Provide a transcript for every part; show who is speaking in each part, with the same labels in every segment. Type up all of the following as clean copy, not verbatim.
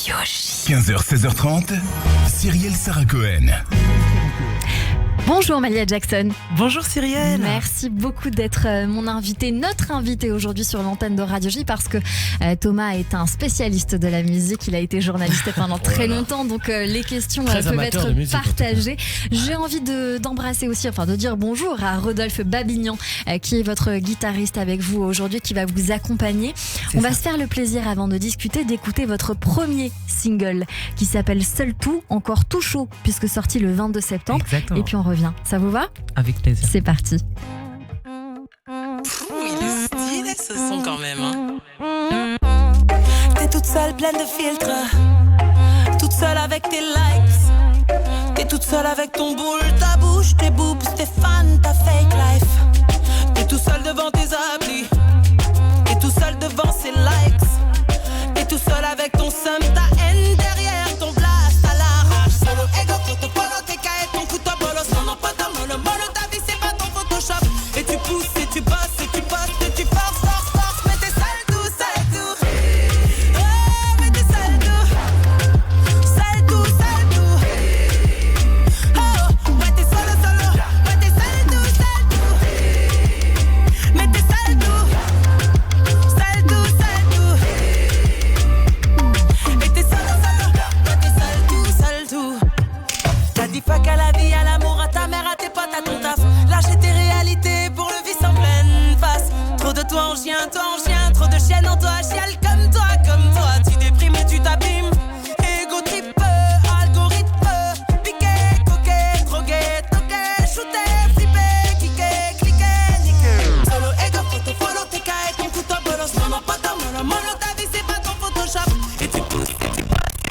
Speaker 1: Radio J.
Speaker 2: 15h, 16h30, Cyrielle Sarah Cohen.
Speaker 1: Bonjour Malia Jackson.
Speaker 3: Bonjour Cyrielle.
Speaker 1: Merci beaucoup d'être mon invité, notre invité aujourd'hui sur l'antenne de Radio J parce que Thomas est un spécialiste de la musique. Il a été journaliste pendant très longtemps, donc les questions peuvent être partagées. J'ai envie d'embrasser aussi, de dire bonjour à Rodolphe Babignan qui est votre guitariste avec vous aujourd'hui, qui va vous accompagner. On va se faire le plaisir avant de discuter d'écouter votre premier single qui s'appelle Seul Tout, encore tout chaud puisque sorti le 22 septembre.
Speaker 3: Exactement.
Speaker 1: Et puis on revient. Ça vous va ?
Speaker 3: Avec plaisir.
Speaker 1: C'est parti.
Speaker 3: Il est stylé ce son quand même.
Speaker 4: T'es toute seule, pleine de filtres. Toute seule avec tes likes. T'es toute seule avec ton boule, ta bouche, tes boobs, tes fans, ta fake life. T'es tout seul devant tes applis. T'es tout seul devant ces likes. T'es tout seul avec ton seum, ta haine derrière ton blast à l'arrache. Solo ego, photo, polo, t'es caillé, ton couteau bolos. Non, pas ta mono, ta vie c'est pas ton Photoshop. Et tu pousses, et tu bosses, et tu postes, et tu forces, mais t'es sale tout. Oh, mais t'es sale tout. Oh, ouais t'es solo, ouais t'es sale tout. Mais t'es sale tout. Et t'es solo, ouais t'es sale tout. T'as dit fuck à la vie, à l'amour, à ta mère, à tes potes, à ton taf. Lâcher tes réalités pour le vice en pleine face. Trop de toi en chien, trop de chiennes en toi, chiale comme toi. Tu déprimes et tu t'abîmes. Ego trip, algorithme, piqué, coquet, drogué, toqué, shooté, flippé, kické, cliqué, niqué. Solo ego, photo, follow, t'es caillé, ton couteau bolos. Non, pas ta mono, ta vie c'est pas ton Photoshop. Et tu pousses, et tu passes,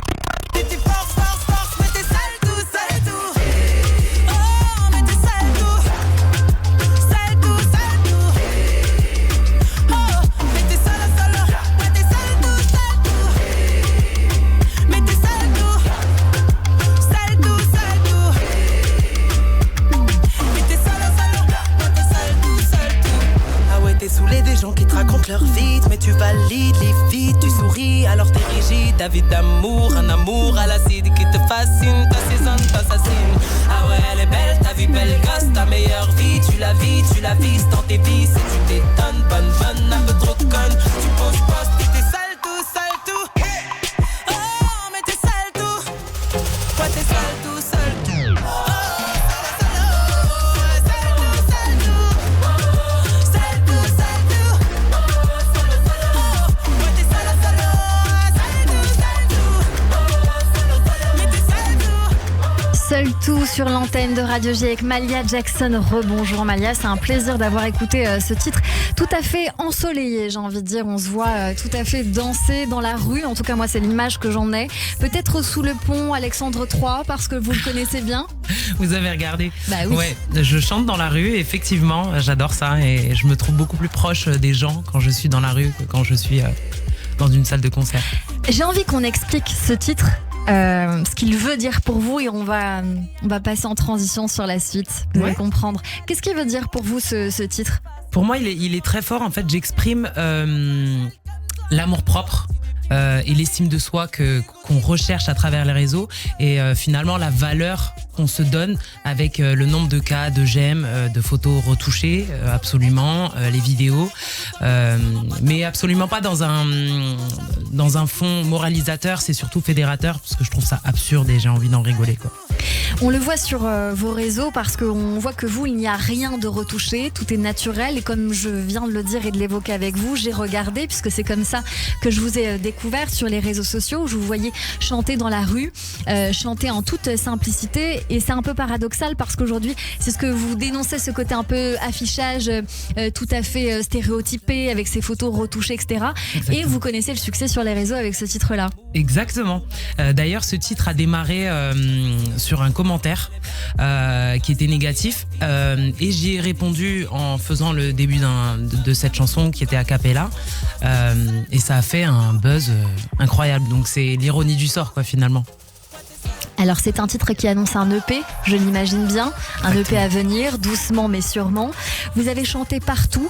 Speaker 4: et tu forces, mais t'es sale tout. Oh, mais t'es sale tout. Oh, mais t'es solo, ouais t'es sale tout. Mais t'es sale tout. Mais t'es solo, ouais t'es sale tout. Ah ouais t'es saoulé des gens qui te racontent leur vie, mais tu valides les vides, tu souris alors t'es rigide. Ta vie d'amour, un amour à l'acide qui te fascine, t'assaisonne, t'assassine. Ah ouais elle est belle, ta vie belle gosse, ta meilleure vie, tu la vis dans tes vices et tu t'étonnes, bonne, un peu trop conne. Tu poses poste et t'es sale tout. Oh mais t'es sale tout. Ouais t'es sale tout. Oh sale tout. Ouais t'es sale mais t'es sale tout.
Speaker 1: Seul tout sur l'antenne de Radio J avec Malia Jackson. Rebonjour Malia, c'est un plaisir d'avoir écouté ce titre tout à fait ensoleillé, j'ai envie de dire. On se voit tout à fait danser dans la rue, en tout cas moi c'est l'image que j'en ai. Peut-être sous le pont Alexandre III parce que vous le connaissez bien.
Speaker 3: Vous avez regardé ?
Speaker 1: Bah oui.
Speaker 3: Ouais, je chante dans la rue, effectivement, j'adore ça et je me trouve beaucoup plus proche des gens quand je suis dans la rue que quand je suis dans une salle de concert.
Speaker 1: J'ai envie qu'on explique ce titre. Ce qu'il veut dire pour vous et on va passer en transition sur la suite. Vous allez comprendre. Qu'est-ce qu'il veut dire pour vous ce titre ?
Speaker 3: Pour moi, il est très fort. En fait, j'exprime l'amour-propre et l'estime de soi qu'on recherche à travers les réseaux et finalement la valeur qu'on se donne avec le nombre de cas de j'aime, de photos retouchées, absolument, les vidéos, mais absolument pas dans un fond moralisateur, c'est surtout fédérateur parce que je trouve ça absurde et j'ai envie d'en rigoler, quoi.
Speaker 1: On le voit sur vos réseaux parce qu'on voit que vous, il n'y a rien de retouché, tout est naturel et comme je viens de le dire et de l'évoquer avec vous, j'ai regardé puisque c'est comme ça que je vous ai découvert sur les réseaux sociaux où je vous voyais chanter dans la rue, chanter en toute simplicité et c'est un peu paradoxal parce qu'aujourd'hui, c'est ce que vous dénoncez, ce côté un peu affichage tout à fait stéréotypé avec ses photos retouchées, etc. Exactement. Et vous connaissez le succès sur les réseaux avec ce titre-là.
Speaker 3: Exactement. D'ailleurs, ce titre a démarré sur un commentaire qui était négatif et j'y ai répondu en faisant le début de cette chanson qui était a cappella et ça a fait un buzz incroyable. Donc c'est l'ironie du sort, quoi, finalement.
Speaker 1: Alors c'est un titre qui annonce un EP, je l'imagine bien, un EP à venir, doucement mais sûrement. Vous avez chanté partout,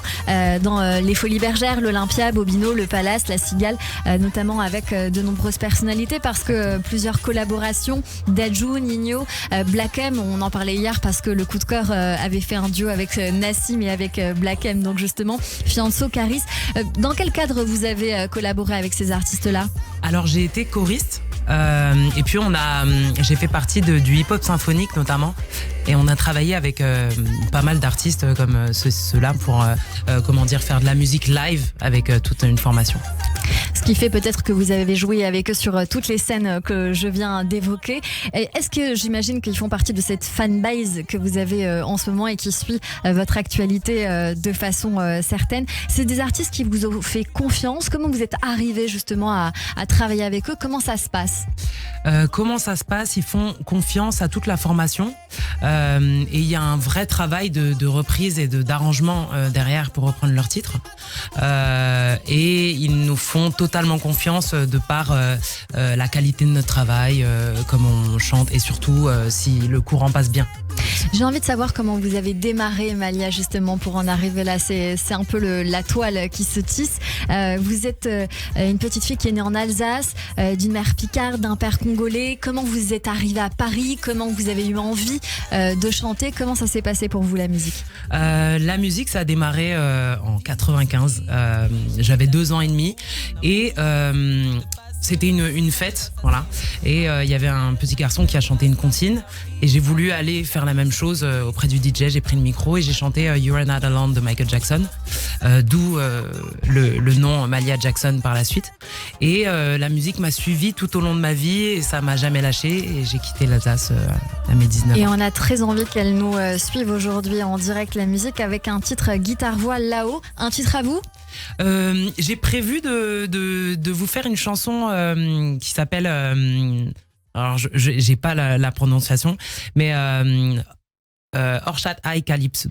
Speaker 1: dans les Folies Bergères, l'Olympia, Bobino, le Palace, la Cigale, notamment avec de nombreuses personnalités parce que plusieurs collaborations, Dadju, Nino, Black M, on en parlait hier parce que le coup de cœur avait fait un duo avec Nassim et avec Black M, donc justement Fianso, Caris. Dans quel cadre vous avez collaboré avec ces artistes-là ?
Speaker 3: Alors j'ai été choriste. Et puis j'ai fait partie du hip-hop symphonique notamment, et on a travaillé avec pas mal d'artistes comme ceux-là pour faire de la musique live avec toute une formation.
Speaker 1: Ce qui fait peut-être que vous avez joué avec eux sur toutes les scènes que je viens d'évoquer. Est-ce que j'imagine qu'ils font partie de cette fanbase que vous avez en ce moment et qui suit votre actualité de façon certaine? C'est des artistes qui vous ont fait confiance. Comment vous êtes arrivé justement à travailler avec eux? Comment ça se passe?
Speaker 3: Comment ça se passe? Ils font confiance à toute la formation et il y a un vrai travail de reprise et d'arrangement derrière pour reprendre leur titre. Et ils nous font totalement confiance de par la qualité de notre travail, comme on chante et surtout si le courant passe bien.
Speaker 1: J'ai envie de savoir comment vous avez démarré, Malia, justement, pour en arriver là. C'est un peu la toile qui se tisse. Vous êtes une petite fille qui est née en Alsace, d'une mère picarde, d'un père congolais. Comment vous êtes arrivée à Paris? Comment vous avez eu envie de chanter? Comment ça s'est passé pour vous, la musique?
Speaker 3: La musique, ça a démarré en 95. J'avais 2 ans et demi et c'était une fête, voilà. Et il y avait un petit garçon qui a chanté une comptine et j'ai voulu aller faire la même chose auprès du DJ. J'ai pris le micro et j'ai chanté You're Not Alone de Michael Jackson, d'où le nom Malia Jackson par la suite. Et la musique m'a suivi tout au long de ma vie et ça m'a jamais lâché et j'ai quitté l'Alsace à mes 19 ans.
Speaker 1: Et on a très envie qu'elle nous suive aujourd'hui en direct, la musique, avec un titre guitare-voix là-haut. Un titre à vous?
Speaker 3: J'ai prévu de vous faire une chanson qui s'appelle alors j'ai pas la prononciation mais Orchat Eucalyptus.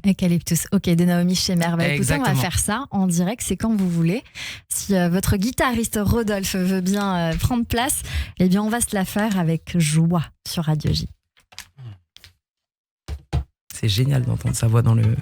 Speaker 1: Eucalyptus, ok, de Naomi Shemer. Écoutez, on va faire ça en direct, c'est quand vous voulez. Si votre guitariste Rodolphe veut bien prendre place, eh bien on va se la faire avec joie sur Radio J.
Speaker 3: C'est génial d'entendre sa voix dans le...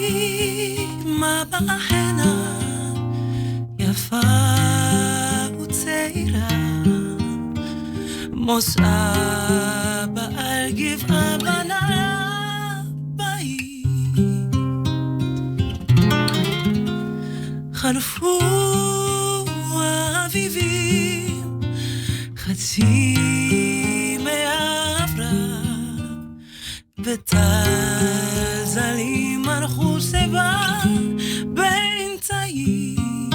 Speaker 4: כשאימא בעינה יפה וצעירה מוסעה בעל גבעה בנהר בעיר חלפו האביבים חצי מעברה וטל זלים הלכו סביבה באמצעים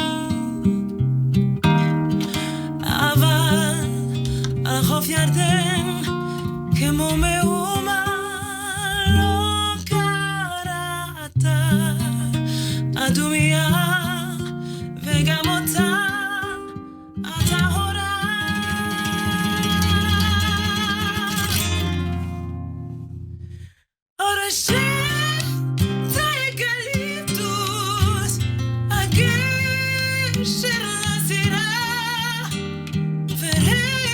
Speaker 4: אבל על חוף ירדן כמו מהומה לא קראתה אדומיה וגם אותה הטהורה אורשת האקליפטוס הגשר לסירה וריח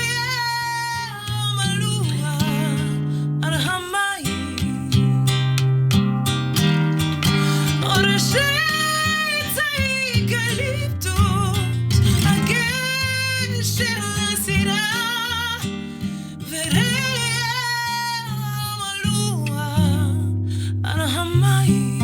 Speaker 4: מלוח על המים אורשת האקליפטוס הגשר לסירה וריח מלוח על המים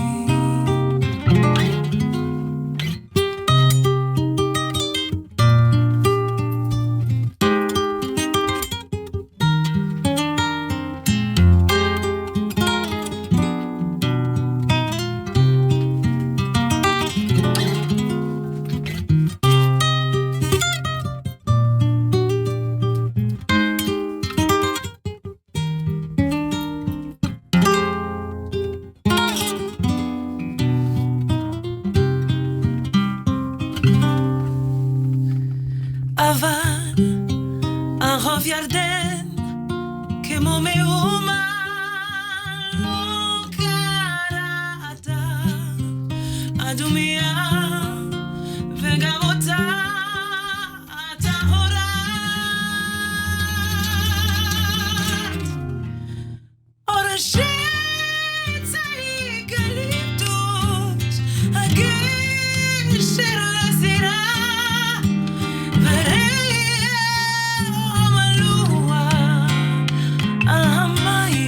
Speaker 4: Adumia, Vengabota, Tahora. Ora shit, eucalyptus, again, Sherasira, Vareya, Omalua, Amai.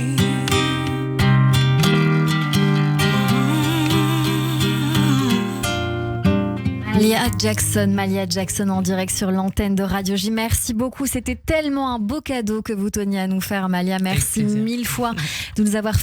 Speaker 1: Malia Jackson en direct sur l'antenne de Radio J. Merci beaucoup, c'était tellement un beau cadeau que vous teniez à nous faire, Malia. Merci mille fois de nous avoir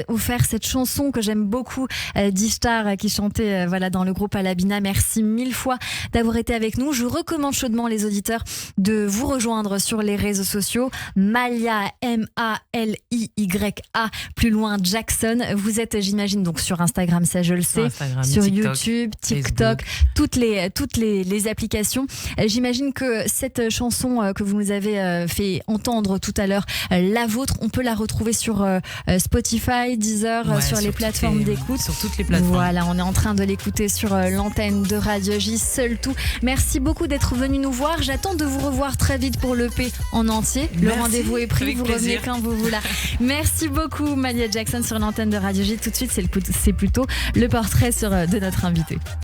Speaker 1: offert cette chanson que j'aime beaucoup, d'Ishtar qui chantait dans le groupe Alabina. Merci mille fois d'avoir été avec nous. Je recommande chaudement les auditeurs de vous rejoindre sur les réseaux sociaux. Malia, M-A-L-I-Y-A, plus loin Jackson. Vous êtes, j'imagine, donc sur Instagram, ça je le sais, sur TikTok, YouTube, TikTok, toutes les applications. J'imagine que cette chanson que vous nous avez fait entendre tout à l'heure, la vôtre, on peut la retrouver sur Spotify, Deezer, sur les plateformes d'écoute.
Speaker 3: Sur toutes les plateformes.
Speaker 1: Voilà, on est en train de l'écouter sur l'antenne de Radio J, Seul Tout. Merci beaucoup d'être venu nous voir. J'attends de vous revoir très vite pour l'EP en entier. Le rendez-vous est pris, vous revenez quand vous voulez. Merci beaucoup, Malia Jackson sur l'antenne de Radio J. Tout de suite, c'est plutôt le portrait de notre invité.